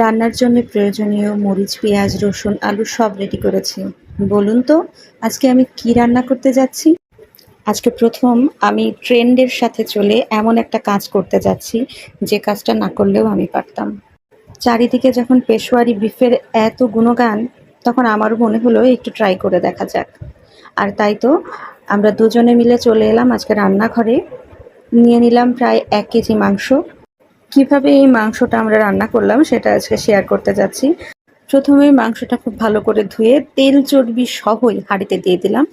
রান্নার জন্য প্রয়োজনীয় মরিচ, পেঁয়াজ, রসুন, আলু সব রেডি করেছি। বলুন তো আজকে আমি কি রান্না করতে যাচ্ছি? আজকে প্রথম আমি ট্রেন্ডের সাথে চলে এমন একটা কাজ করতে যাচ্ছি যে কাজটা না করলেও আমি পারতাম। চারিদিকে যখন পেশোয়ারি বিফের এত গুণগান, তখন আমারও মনে হলো একটু ট্রাই করে দেখা যাক। আর তাই তো আমরা দুজনে মিলে চলে এলাম আজকে রান্নাঘরে। নিয়ে নিলাম প্রায় ১ কেজি মাংস। কিভাবে এই মাংসটা আমরা রান্না করলাম সেটা আজকে শেয়ার করতে যাচ্ছি। প্রথমে মাংসটা খুব ভালো করে ধুয়ে তেল চর্বি সহই হাঁড়িতে দিয়ে দিলাম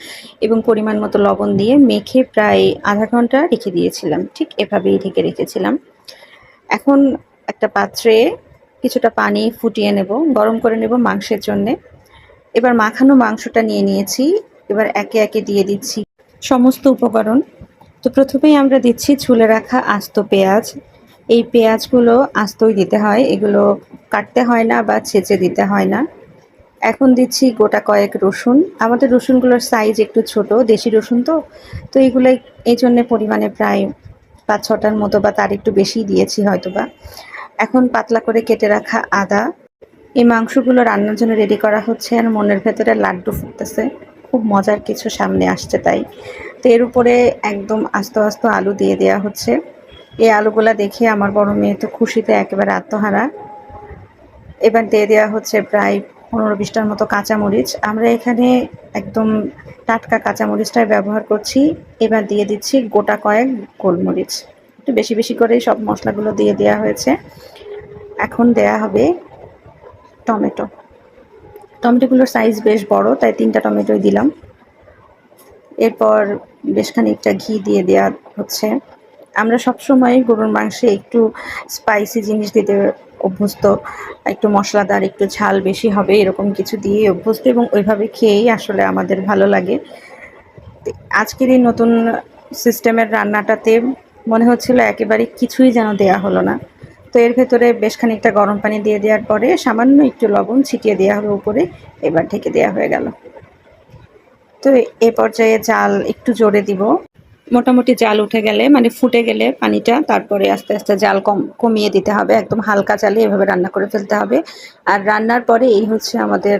এবং পরিমাণ মতো লবণ দিয়ে মেখে প্রায় আধা ঘন্টা রেখে দিয়েছিলাম। ঠিক এভাবেই ঢেকে রেখেছিলাম। এখন একটা পাত্রে কিছুটা পানি ফুটিয়ে নেব, গরম করে নেব মাংসের জন্যে। এবার মাখানো মাংসটা নিয়ে নিয়েছি। এবার একে একে দিয়ে দিচ্ছি সমস্ত উপকরণ। তো প্রথমেই আমরা দিচ্ছি ছুলে রাখা আস্ত পেঁয়াজ। এই পেঁয়াজগুলো আস্তই দিতে হয়, এগুলো কাটতে হয় না বা ছেঁচে দিতে হয় না। এখন দিচ্ছি গোটা কয়েক রসুন। আমাদের রসুনগুলোর সাইজ একটু ছোট, দেশি রসুন তো এইগুলো এই জন্যে পরিমাণে প্রায় ৫-৬টার মতো বা তার একটু বেশিই দিয়েছি হয়তোবা। এখন পাতলা করে কেটে রাখা আদা। এই মাংসগুলো রান্নার জন্য রেডি করা হচ্ছে আর মনের ভেতরে লাড্ডু ফুটতেছে। খুব মজার কিছু সামনে আসছে তাই। তো এর উপরে একদম আস্ত আস্ত আলু দিয়ে দেওয়া হচ্ছে। এই আলুগুলা দেখে আমার বড় মেয়ে তো খুশিতে একেবারে আত্মহারা। এবার দিয়ে দেওয়া হচ্ছে প্রায় ১৫-২০টার মতো কাঁচামরিচ। আমরা এখানে একদম টাটকা কাঁচামরিচটাই ব্যবহার করছি। এবার দিয়ে দিচ্ছি গোটা কয়েক গোলমরিচ। একটু বেশি বেশি করেই সব মশলাগুলো দিয়ে দেওয়া হয়েছে। এখন দেয়া হবে টমেটো। টমেটোগুলোর সাইজ বেশ বড়, তাই ৩টা টমেটোই দিলাম। এরপর বেশ খানিকটা ঘি দিয়ে দেওয়া হচ্ছে। আমরা সবসময় গরুর মাংসে একটু স্পাইসি জিনিস দিতে অভ্যস্ত, একটু মশলাদার, একটু ঝাল বেশি হবে এরকম কিছু দিয়ে অভ্যস্ত এবং ওইভাবে খেয়েই আসলে আমাদের ভালো লাগে। আজকের এই নতুন সিস্টেমের রান্নাটাতে মনে হচ্ছিল একেবারে কিছুই যেন দেয়া হলো না। তো এর ভেতরে বেশ খানিকটা গরম পানি দিয়ে দেওয়ার পরে সামান্য একটু লবণ ছিটিয়ে দেওয়া হবে উপরে। এবার ঢেকে দেওয়া হয়ে গেল। তো এ পর্যায়ে জাল একটু জোরে দিব। মোটামুটি জাল উঠে গেলে মানে ফুটে গেলে পানিটা, তারপরে আস্তে আস্তে জাল কমিয়ে দিতে হবে। একদম হালকা জালে এভাবে রান্না করে ফেলতে হবে। আর রান্নার পরে এই হচ্ছে আমাদের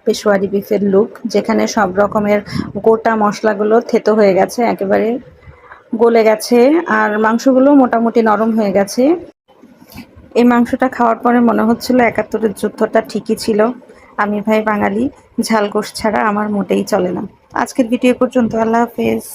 পেশোয়ারি বিফের লুক, যেখানে সব রকমের গোটা মশলাগুলো থেতো হয়ে গেছে, একেবারে গলে গেছে আর মাংসগুলো মোটামুটি নরম হয়ে গেছে। এই মাংসটা খাওয়ার পরে মনে হচ্ছিল ৭১-এর যুদ্ধটা ঠিকই ছিল। আমি ভাই বাঙালি, ঝাল গোশ ছাড়া আমার মোটেই চলে না। আজকের ভিডিও পর্যন্ত। আল্লাহ হাফেজ।